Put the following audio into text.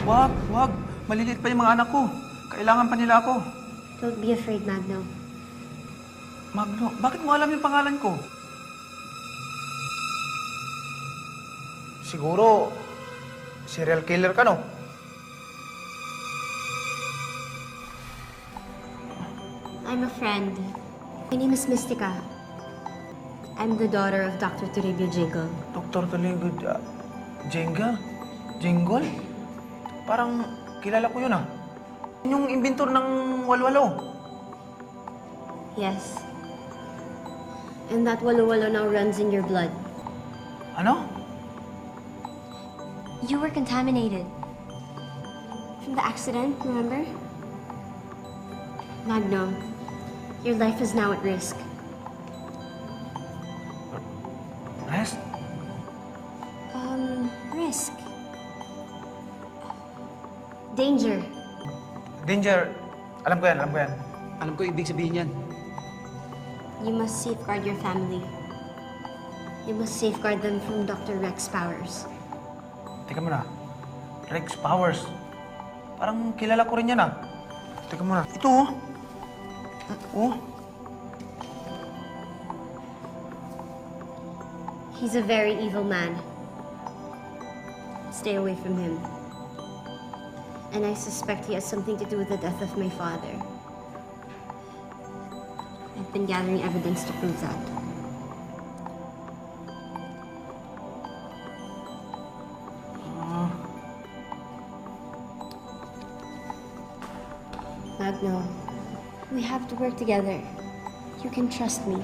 Wag, wag. Maliliit pa yung mga anak ko. Kailangan pa nila ako. Don't be afraid, Magno. Magno, bakit mo alam yung pangalan ko? Siguro, serial killer ka, no? I'm a friend. My name is Mystica. I'm the daughter of Dr. Toribio Jingle. Dr. Toledo, Jenga? Jingle? Parang kilala ko yun, ah. Yung inventor ng walwalo. Yes. And that walo-walo now runs in your blood. Ano? You were contaminated. From the accident, remember? Magno, your life is now at risk. Rest? Risk. Danger. Danger. Alam ko yan, alam ko yan. Alam ko ibig sabihin yan. You must safeguard your family. You must safeguard them from Dr. Rex Powers. Teka muna. Rex Powers. Parang kilala ko rin yan, ah. Teka muna. Ito, oh. Oh. He's a very evil man. Stay away from him. And I suspect he has something to do with the death of my father. I've been gathering evidence to prove that. Magno, we have to work together. You can trust me.